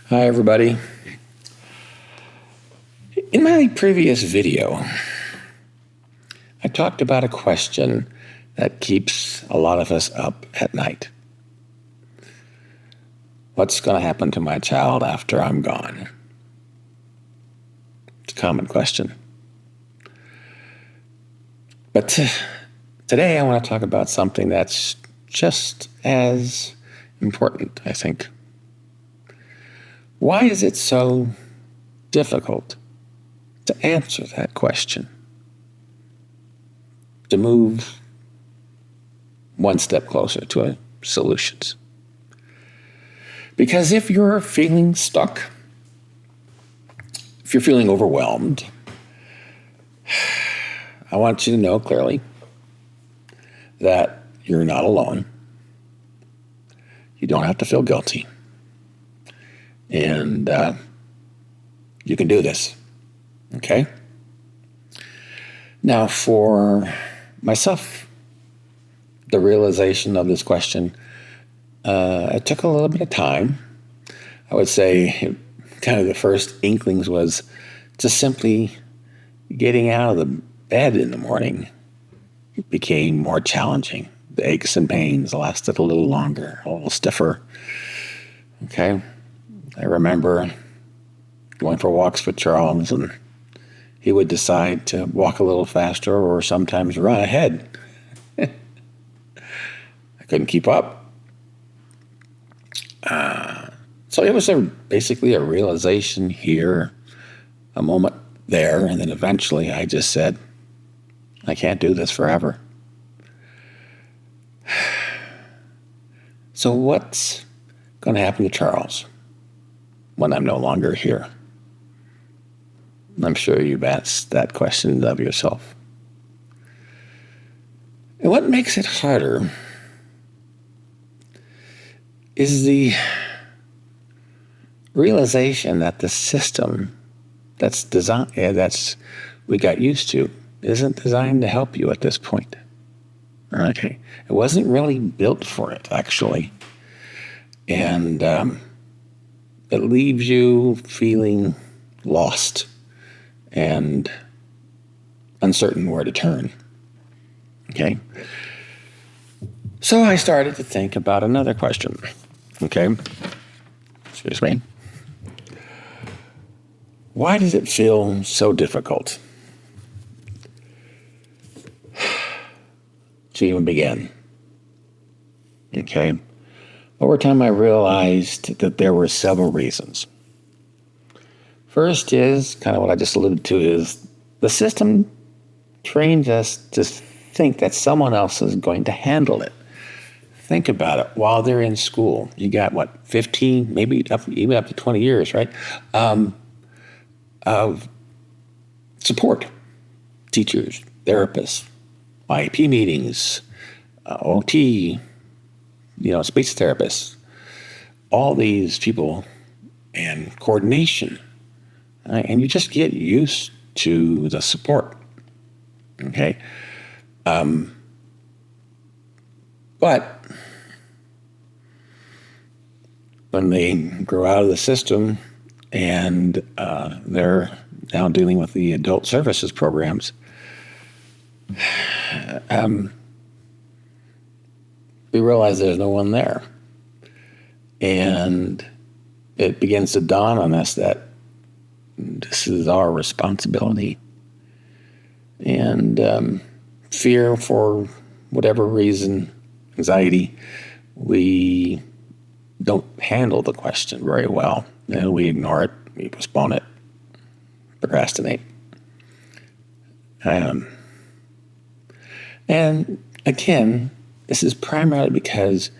Hi, everybody. In my previous video, I talked about a question that keeps a lot of us up at night. What's going to happen to my child after I'm gone? It's a common question. But today I want to talk about something that's just as important, I think. Why is it so difficult to answer that question? To move one step closer to solutions. Because if you're feeling stuck, if you're feeling overwhelmed, I want you to know clearly that you're not alone. You don't have to feel guilty. And you can do this, okay? Now, for myself, the realization of this question, it took a little bit of time. I would say kind of the first inklings was just simply getting out of the bed in the morning. It became more challenging. The aches and pains lasted a little longer, a little stiffer, okay? I remember going for walks with Charles, and he would decide to walk a little faster or sometimes run ahead. I couldn't keep up. So it was basically a realization here, a moment there, and then eventually I just said, I can't do this forever. So what's going to happen to Charles when I'm no longer here? I'm sure you've asked that question of yourself. And what makes it harder is the realization that the system that's designed, we got used to, isn't designed to help you at this point. Okay, it wasn't really built for it, actually, and it leaves you feeling lost and uncertain where to turn. Okay, so I started to think about another question. Okay, excuse me. Why does it feel so difficult to even begin? Okay. Over time, I realized that there were several reasons. First is, kind of what I just alluded to, is the system trains us to think that someone else is going to handle it. Think about it. While they're in school, you got, 15, maybe even up to 20 years, right, of support. Teachers, therapists, IEP meetings, OT, speech therapists, all these people, and coordination. Right? And you just get used to the support. Okay? But when they grow out of the system and they're now dealing with the adult services programs, we realize there's no one there. And it begins to dawn on us that this is our responsibility. And fear, for whatever reason, anxiety, we don't handle the question very well. We ignore it, we postpone it, procrastinate. And again, this is primarily because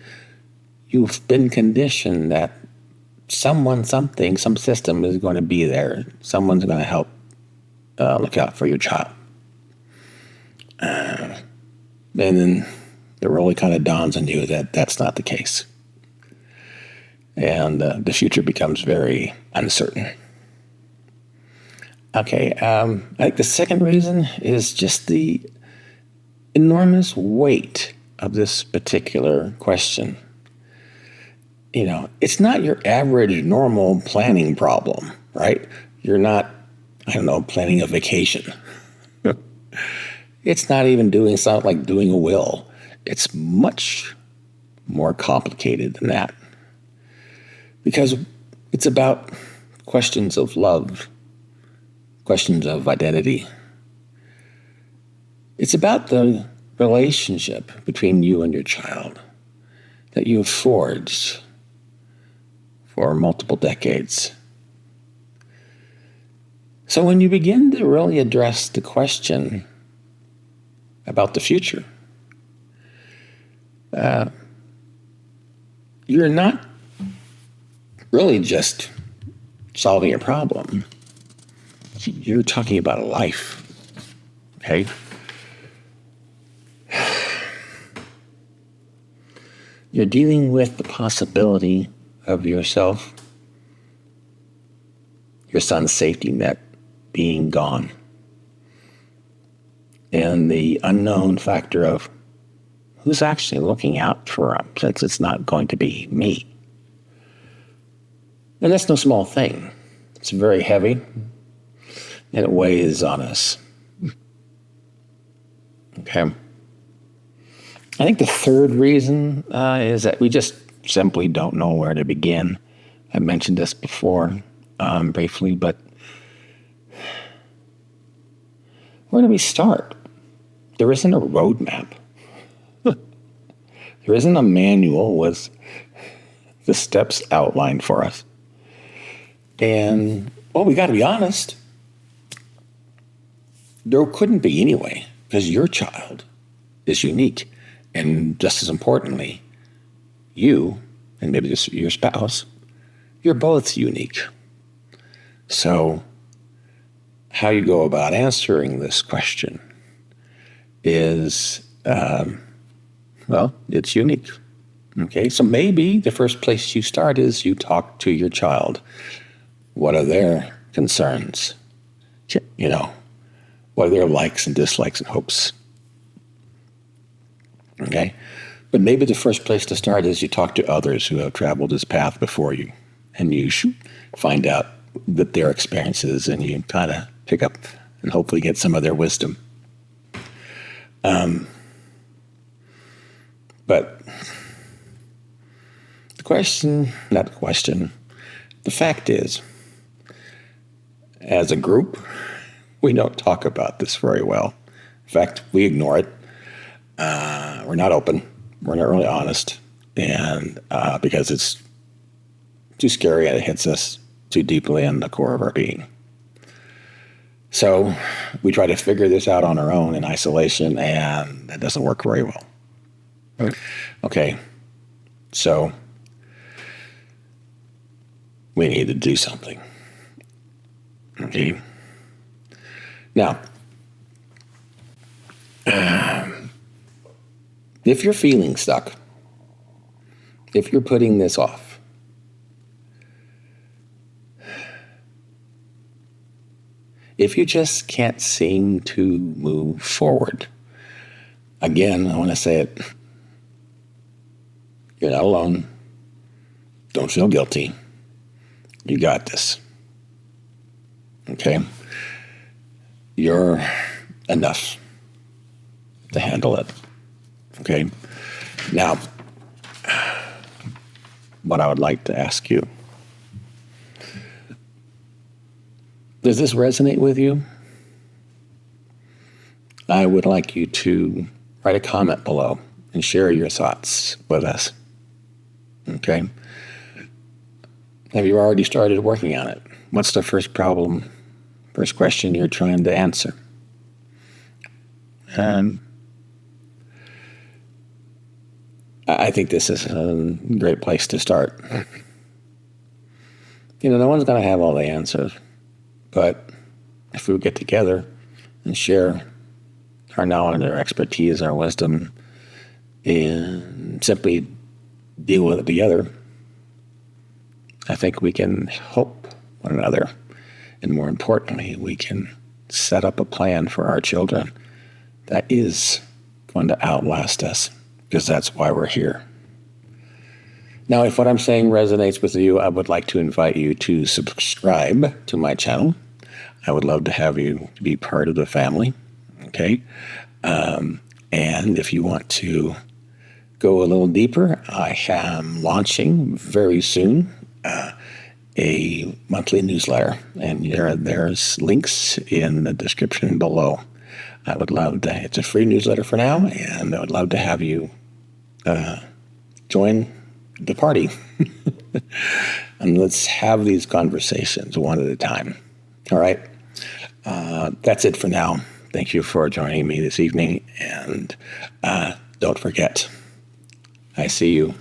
you've been conditioned that someone, something, some system is going to be there. Someone's going to help look out for your child. And then it really kind of dawns on you that that's not the case. And the future becomes very uncertain. Okay, I think the second reason is just the enormous weight of this particular question. it's not your average normal planning problem, right? You're not, I don't know, planning a vacation. It's not even doing something like doing a will. It's much more complicated than that, because it's about questions of love, questions of identity. It's about the relationship between you and your child that you have forged for multiple decades. So when you begin to really address the question about the future, you're not really just solving a problem. You're talking about a life, okay? You're dealing with the possibility of yourself, your son's safety net being gone, and the unknown factor of who's actually looking out for him, since it's not going to be me. And that's no small thing. It's very heavy, and it weighs on us. Okay. I think the third reason is that we just simply don't know where to begin. I mentioned this before briefly, but where do we start? There isn't a roadmap. There isn't a manual with the steps outlined for us. And, well, we got to be honest. There couldn't be anyway, because your child is unique. And just as importantly, you, and maybe just your spouse, you're both unique. So how you go about answering this question is, it's unique. Okay, so maybe the first place you start is you talk to your child. What are their concerns? What are their likes and dislikes and hopes? Okay, but maybe the first place to start is you talk to others who have traveled this path before you, and you find out that their experiences, and you kind of pick up and hopefully get some of their wisdom. But the fact is, as a group, we don't talk about this very well. In fact, we ignore it. We're not open. We're not really honest. And because it's too scary and it hits us too deeply in the core of our being. So we try to figure this out on our own in isolation, and that doesn't work very well. Okay, so we need to do something. Okay. Now, if you're feeling stuck, if you're putting this off, if you just can't seem to move forward, again, I want to say it, you're not alone. Don't feel guilty. You got this. Okay? You're enough to handle it. Okay? Now, what I would like to ask you, does this resonate with you? I would like you to write a comment below and share your thoughts with us. Okay? Have you already started working on it? What's the first question you're trying to answer? And I think this is a great place to start. No one's going to have all the answers, but if we get together and share our knowledge, our expertise, our wisdom, and simply deal with it together, I think we can help one another. And more importantly, we can set up a plan for our children that is going to outlast us, because that's why we're here. Now, if what I'm saying resonates with you, I would like to invite you to subscribe to my channel. I would love to have you be part of the family. Okay. And if you want to go a little deeper, I am launching very soon a monthly newsletter, and there's links in the description below. I would love to, it's a free newsletter for now, and I would love to have you join the party. And let's have these conversations one at a time. All right. That's it for now. Thank you for joining me this evening. And don't forget, I see you.